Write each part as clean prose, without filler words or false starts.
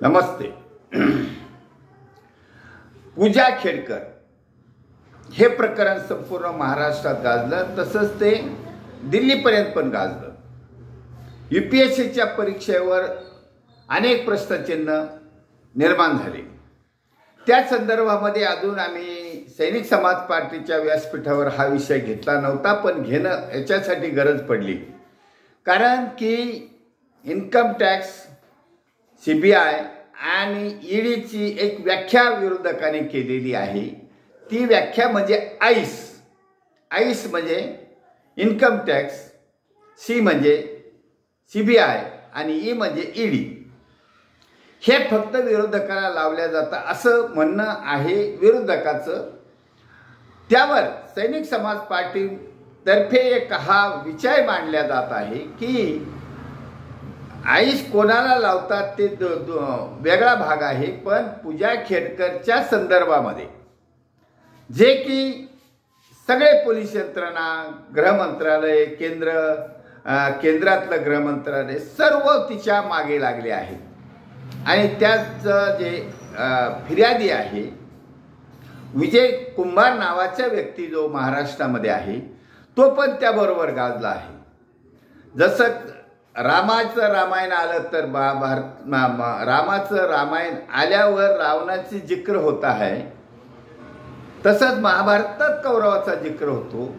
नमस्ते. पूजा खेडकर हे प्रकरण संपूर्ण महाराष्ट्रात गाजलं, तसंच ते दिल्लीपर्यंत पण गाजलं. UPSCच्या परीक्षेवर अनेक प्रश्नचिन्ह निर्माण झाले. त्या संदर्भामध्ये अजून आम्ही सैनिक समाज पार्टीच्या व्यासपीठावर हा विषय घेतला नव्हता, पण घेणं याच्यासाठी गरज पडली. कारण की इन्कम टॅक्स, CBI आणि EDची एक व्याख्या विरोधकाने केलेली आहे. ती व्याख्या म्हणजे आईस म्हणजे इन्कम टॅक्स, C म्हणजे CBI आणि E म्हणजे ED. हे फक्त विरोधकाला लावल्या जातं असं म्हणणं आहे विरोधकाचं. त्यावर सैनिक समाज पार्टीतर्फे एक हा विषय मांडला जात आहे की आईस कोणाला लावतात ते वेगळा भाग आहे, पण पूजा खेडकरच्या संदर्भामध्ये जे की सगळे पोलीस यंत्रणा, गृहमंत्रालय, केंद्रातलं गृहमंत्रालय सर्व तिच्या मागे लागले आहेत. आणि त्याचं जे फिर्यादी आहे विजय कुंभार नावाचा व्यक्ती जो महाराष्ट्रामध्ये आहे, तो पण त्याबरोबर गाजला आहे. जसं रामाचं रामायण आलं तर रामाचं रामायण आल्यावर रावणाची जिक्र होत आहे, तसंच महाभारतात कौरवाचा जिक्र होतो.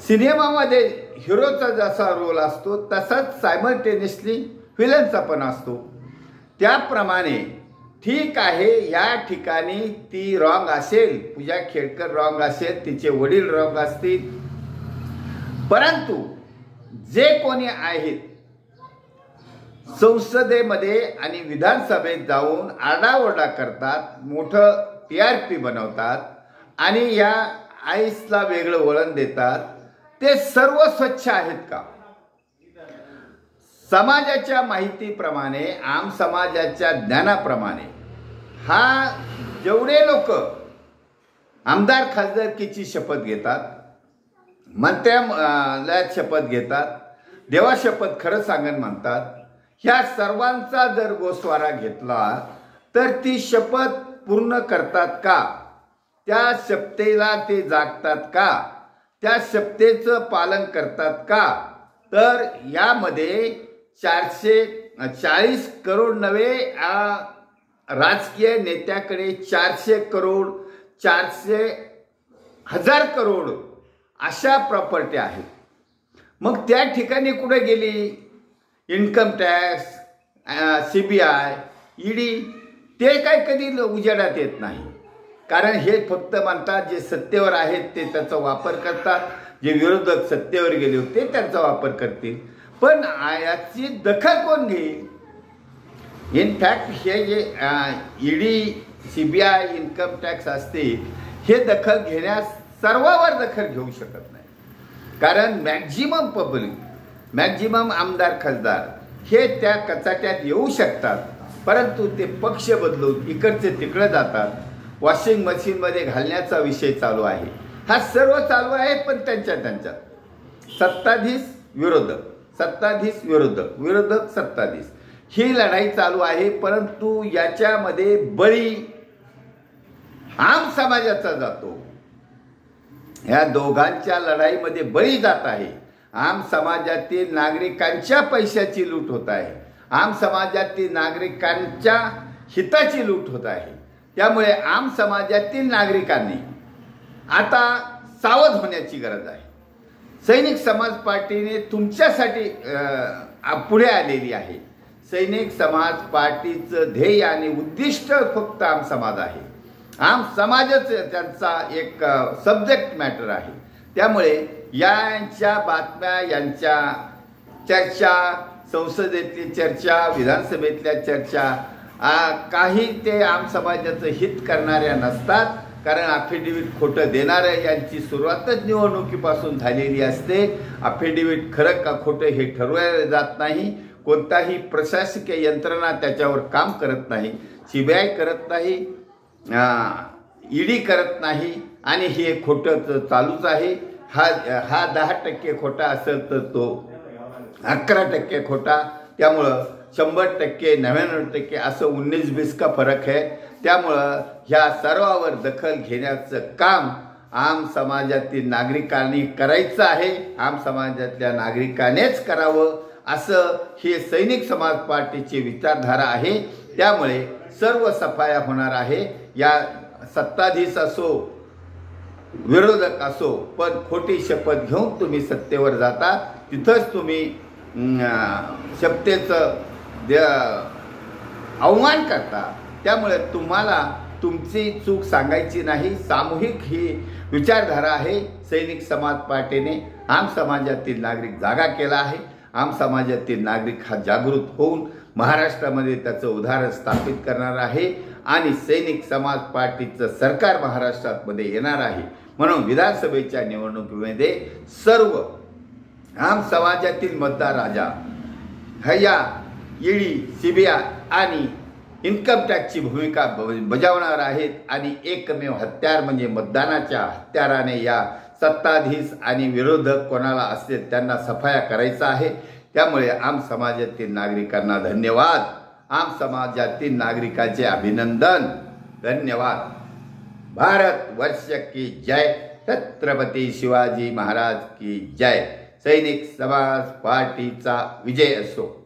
सिनेमामध्ये हिरोचा जसा रोल असतो तसाच सायमल्टेनियसली व्हिलनचा पण असतो. त्याप्रमाणे ठीक आहे, या ठिकाणी ती रॉंग असेल, पूजा खेडकर रॉंग असेल, तिचे वडील रॉंग असतील, परंतु जे कोणी आहेत संसदेमध्ये आणि विधानसभेत जाऊन आरडाओरडा करतात, मोठं TRP बनवतात आणि या आईसला वेगळं वळण देतात, ते सर्व स्वच्छ आहेत का? समाजाच्या माहितीप्रमाणे, आम समाजाच्या ज्ञानाप्रमाणे हा जेवढे लोक आमदार खासदारकीची शपथ घेतात, मंत्र्यालयात शपथ घेतात, देवा शपथ खरं सांगन म्हणतात, ह्या सर्वांचा जर गोस्वारा घेतला तर ती शपथ पूर्ण करतात का? त्या शपथेला ते जागतात का? त्या शपथेचं पालन करतात का? तर यामध्ये 440 करोड नव्हे, राजकीय नेत्याकडे 400 करोड 400,000 करोड अशा प्रॉपर्टी आहेत. मग त्या ठिकाणी कुठे गेली? इन्कम टॅक्स, CBI, ED ते काय कधी उजेडात येत नाही. कारण हे फक्त म्हणतात जे सत्तेवर आहेत ते त्याचा वापर करतात, जे विरोधक सत्तेवर गेले होते त्यांचा वापर करतील, पण याची दखल कोण घेईल? इनफॅक्ट हे जे ED, CBI, इन्कम टॅक्स असतील, हे दखल घेण्यास सर्वांवर दखल घेऊ शकत नाही. कारण मॅक्झिमम पब्लिक, मॅक्झिमम आमदार खासदार हे त्या कचाट्यात येऊ शकतात, परंतु ते पक्ष बदलून इकडचे तिकडे जातात. वॉशिंग मशीनमध्ये घालण्याचा विषय चालू आहे. हा सर्व चालू आहे, पण त्यांच्यात सत्ताधीश विरोधक सत्ताधीश ही लढाई चालू आहे. परंतु याच्यामध्ये बळी आम समाजाचा जातो. ह्या दोघांच्या लढाईमध्ये बळी जात आहे. आम समाजातील नागरिकांच्या पैशाची लूट होत आहे, आम समाजातील नागरिकांच्या हिताची लूट होत आहे. त्यामुळे आम समाजातील नागरिकांनी आता सावध होण्याची गरज आहे. सैनिक समाज पार्टीने तुमच्यासाठी पुढे आलेली आहे. सैनिक समाज पार्टीचं ध्येय आणि उद्दिष्ट फक्त आम समाज आहे. आम समाजच त्यांचा एक सब्जेक्ट मॅटर आहे. त्यामुळे यांच्या बातम्या, यांच्या चर्चा, संसदेतली चर्चा, विधानसभेतल्या चर्चा काही ते आम समाजाचं हित करणाऱ्या नसतात. कारण अफिडेव्हिट खोटं देणाऱ्या यांची सुरुवातच निवडणुकीपासून झालेली असते. अफिडेव्हिट खरं का खोटं हे ठरवलं जात नाही. कोणताही प्रशासकीय यंत्रणा त्याच्यावर काम करत नाही. CBI करत नाही, ED करत नाही, आणि हे खोटं चालूच आहे. हा 10% खोटा असेल तर तो 11% खोटा. त्यामुळं 100%, 99% असं 19-20 का फरक आहे. त्यामुळं ह्या सर्वावर दखल घेण्याचं काम आम समाजातील नागरिकांनी करायचं आहे. आम समाजातल्या नागरिकांनीच करावं असं हे सैनिक समाज पार्टीची विचारधारा आहे. त्यामुळे सर्व सफाया होणार आहे. या सत्ताधीश असो विरोधक असो, पण खोटी शपथ घेऊन तुम्ही सत्तेवर जाता, तिथंच तुम्ही शपथेचं अवमान करता. त्यामुळे तुम्हाला तुमची चूक सांगायची नाही. सामूहिक ही विचारधारा आहे. सैनिक समाज पार्टीने आम समाजातील नागरिक जागा केला आहे. आम समाजातील नागरिक हा जागृत होऊन महाराष्ट्रामध्ये त्याचं उदाहरण स्थापित करणार आहे आणि सैनिक समाज पार्टीचं सरकार महाराष्ट्रामध्ये येणार आहे. म्हणून विधानसभेच्या निवडणुकीमध्ये सर्व आम समाजातील मतदार राजा ह्या ईडी, सीबीआय आणि इन्कम टॅक्सची भूमिका बजावणार आहेत आणि एकमेव हत्यार म्हणजे मतदानाच्या हत्याराने या सत्ताधीश आणि विरोधक कोणाला असतील त्यांना सफाया करायचा आहे. त्यामुळे आम समाजातील नागरिकांना धन्यवाद. आम समाजातील नागरिकांचे अभिनंदन. धन्यवाद. भारत वर्ष की जय. छत्रपती शिवाजी महाराज की जय. सैनिक समाज पार्टीचा विजय असो.